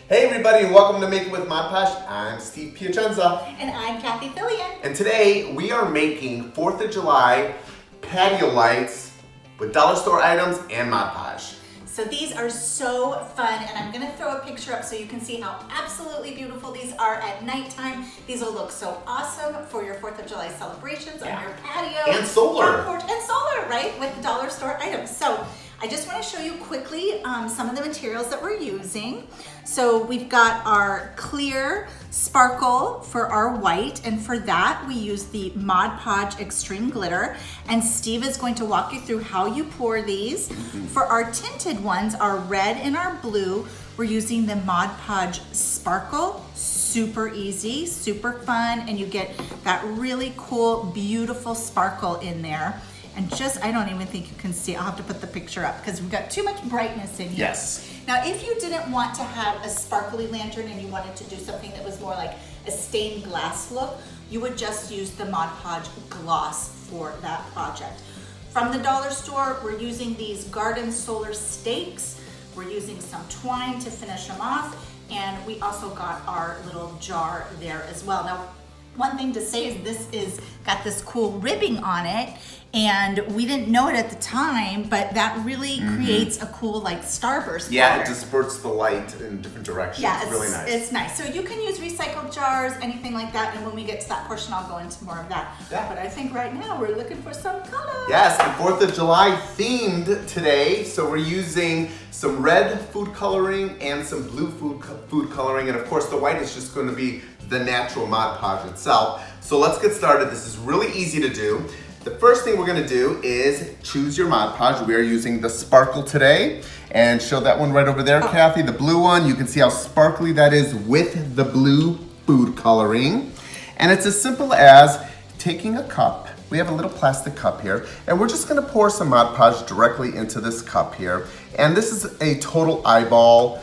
Hey everybody, and welcome to Make It with Podge. I'm Steve Piacenza. And I'm Cathie Fillion. And today we are making 4th of July patio lights with dollar store items and Podge. So these are so fun, and I'm gonna throw a picture up so you can see how absolutely beautiful these are at nighttime. These will look so awesome for your 4th of July celebrations on your patio. And solar. Front porch, and solar, right? With the dollar store items. So I just want to show you quickly some of the materials that we're using. So we've got our clear sparkle for our white, and for that we use the Mod Podge Extreme Glitter, and Steve is going to walk you through how you pour these. For our tinted ones, our red and our blue, we're using the Mod Podge Sparkle. Super easy, super fun, and you get that really cool, beautiful sparkle in there. And I don't even think you can see. I'll have to put the picture up because we've got too much brightness in here. Yes. Now, if you didn't want to have a sparkly lantern and you wanted to do something that was more like a stained glass look, you would just use the Mod Podge gloss for that project. From the dollar store, we're using these garden solar stakes. We're using some twine to finish them off, and we also got our little jar there as well. Now, one thing to say is this is got this cool ribbing on it, and we didn't know it at the time, but that really creates a cool like starburst. Yeah, color. it disperses the light in different directions. Yeah, it's really nice. It's nice. So you can use recycled jars, anything like that, and when we get to that portion, I'll go into more of that. Yeah. But I think right now we're looking for some color. Yes, and 4th of July themed today, so we're using some red food coloring and some blue food coloring, and of course the white is just going to be the natural Mod Podge itself. So let's get started. This is really easy to do. The first thing we're going to do is choose your Mod Podge. We are using the Sparkle today, and show that one right over there, Cathie. The blue one, you can see how sparkly that is with the blue food coloring. And it's as simple as taking a cup. We have a little plastic cup here, and we're just going to pour some Mod Podge directly into this cup here. And this is a total eyeball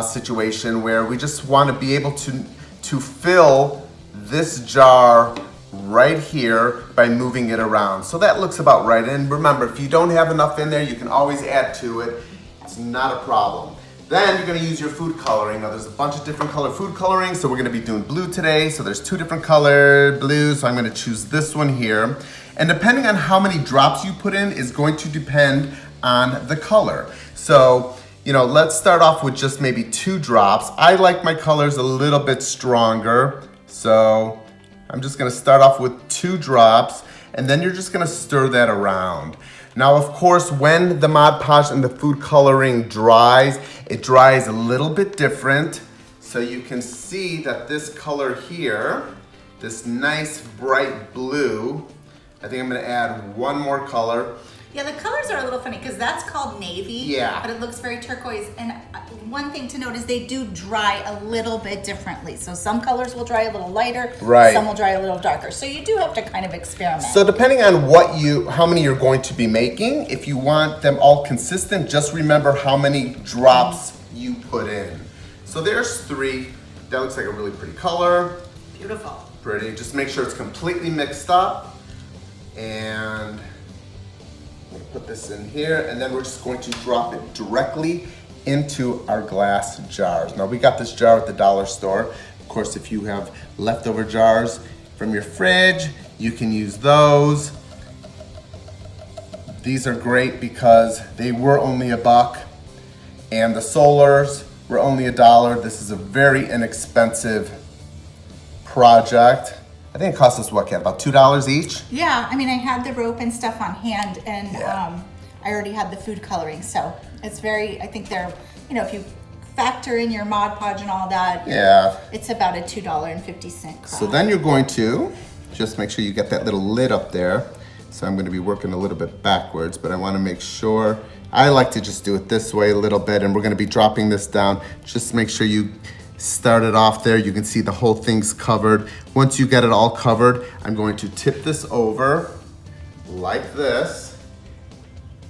situation where we just want to be able to fill this jar right here by moving it around. So that looks about right. And remember, if you don't have enough in there, you can always add to it. It's not a problem. Then you're gonna use your food coloring. Now there's a bunch of different color food coloring, so we're gonna be doing blue today. So there's 2 different color blues, so I'm gonna choose this one here. And depending on how many drops you put in is going to depend on the color. So, you know, let's start off with just maybe 2 drops. I like my colors a little bit stronger, so I'm just gonna start off with 2 drops, and then you're just gonna stir that around. Now, of course, when the Mod Podge and the food coloring dries, it dries a little bit different. So you can see that this color here, this nice bright blue, I think I'm gonna add 1 more color. Yeah, the colors are a little funny because that's called navy. Yeah. But it looks very turquoise. And one thing to note is they do dry a little bit differently. So some colors will dry a little lighter. Right. Some will dry a little darker. So you do have to kind of experiment. So depending on how many you're going to be making, if you want them all consistent, just remember how many drops you put in. So there's 3. That looks like a really pretty color. Beautiful. Pretty. Just make sure it's completely mixed up. And we'll put this in here, and then we're just going to drop it directly into our glass jars. Now we got this jar at the dollar store. Of course, if you have leftover jars from your fridge, you can use those. These are great because they were only $1, and the solars were only $1. This is a very inexpensive project. I think it cost us what, Kat, about $2 each? Yeah, I mean, I had the rope and stuff on hand, and Yeah. I already had the food coloring, so it's very, I think they're, you know, if you factor in your Mod Podge and all that, Yeah. it's about a $2.50 cost. So then you're going to just make sure you get that little lid up there. So I'm going to be working a little bit backwards, but I want to make sure, I like to just do it this way a little bit, and we're going to be dropping this down. Just make sure you start it off there. You can see the whole thing's covered. Once you get it all covered, I'm going to tip this over like this,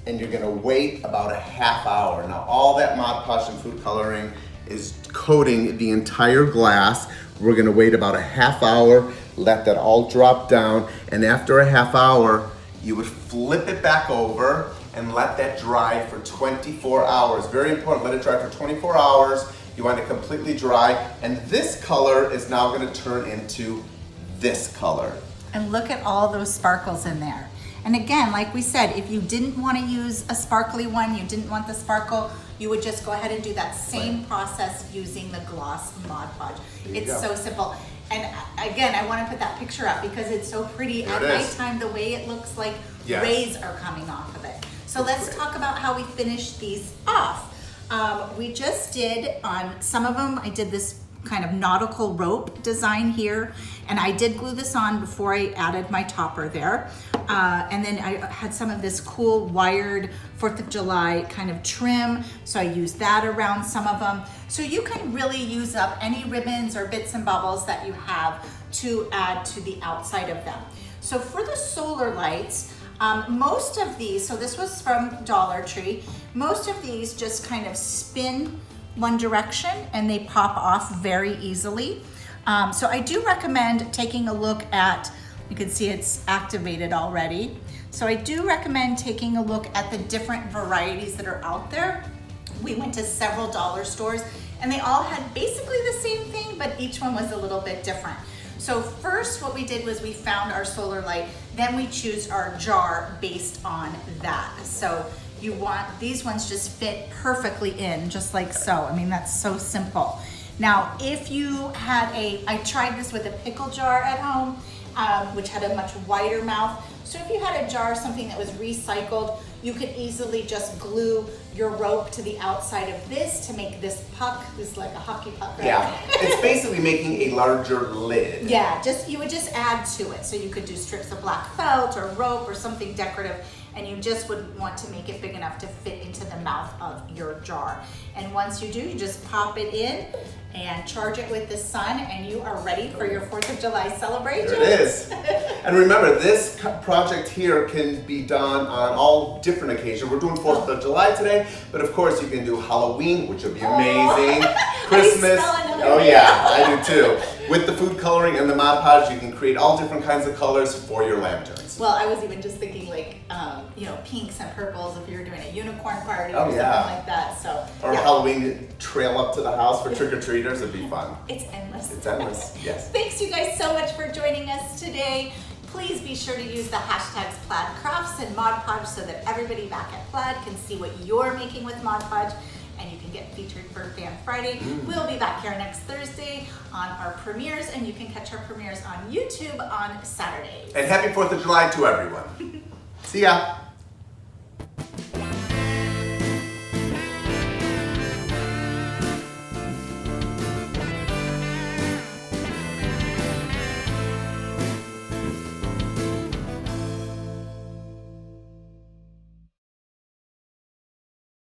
and you're gonna wait about a ½ hour. Now all that Mod Podge and food coloring is coating the entire glass. We're gonna wait about a ½ hour, let that all drop down, and after a ½ hour, you would flip it back over, and let that dry for 24 hours. Very important, let it dry for 24 hours. You want it completely dry, and this color is now gonna turn into this color. And look at all those sparkles in there. And again, like we said, if you didn't want to use a sparkly one, you didn't want the sparkle, you would just go ahead and do that same process using the gloss Mod Podge. It's so simple. And again, I want to put that picture up because it's so pretty at nighttime, the way it looks like rays are coming off of it. So let's talk about how we finish these off. We just did on some of them, I did this kind of nautical rope design here, and I did glue this on before I added my topper there. And then I had some of this cool wired 4th of July kind of trim, so I used that around some of them. So you can really use up any ribbons or bits and bobbles that you have to add to the outside of them. So for the solar lights, most of these, so this was from Dollar Tree, most of these just kind of spin one direction and they pop off very easily. So I do recommend taking a look at, you can see it's activated already. So I do recommend taking a look at the different varieties that are out there. We went to several dollar stores and they all had basically the same thing, but each one was a little bit different. So first what we did was we found our solar light, then we choose our jar based on that. So you want, these ones just fit perfectly in, just like so. I mean, that's so simple. Now, if you had I tried this with a pickle jar at home, which had a much wider mouth. So if you had a jar, something that was recycled, you could easily just glue your rope to the outside of this to make this puck, this like a hockey puck, right? Yeah, it's basically making a larger lid. Yeah, you would just add to it. So you could do strips of black felt or rope or something decorative, and you just would want to make it big enough to fit into the mouth of your jar. And once you do, you just pop it in and charge it with the sun, and you are ready for your 4th of July celebration. There it is. And remember, this project here can be done on all different occasions. We're doing 4th of July today, but of course you can do Halloween, which would be amazing. Christmas. Oh yeah, I do too. With the food coloring and the Mod Podge, you can create all different kinds of colors for your lanterns. Well, I was even just thinking like, you know, pinks and purples if you're doing a unicorn party or something like that. So. Or Halloween trail up to the house for trick-or-treaters, it'd be fun. It's endless. It's endless, yes. Thanks you guys so much for joining us today. Please be sure to use the hashtags Plaid Crafts and Mod Podge so that everybody back at Plaid can see what you're making with Mod Podge, and you can get featured for Fan Friday. We'll be back here next Thursday on our premieres, and you can catch our premieres on YouTube on Saturdays. And happy 4th of July to everyone. See ya.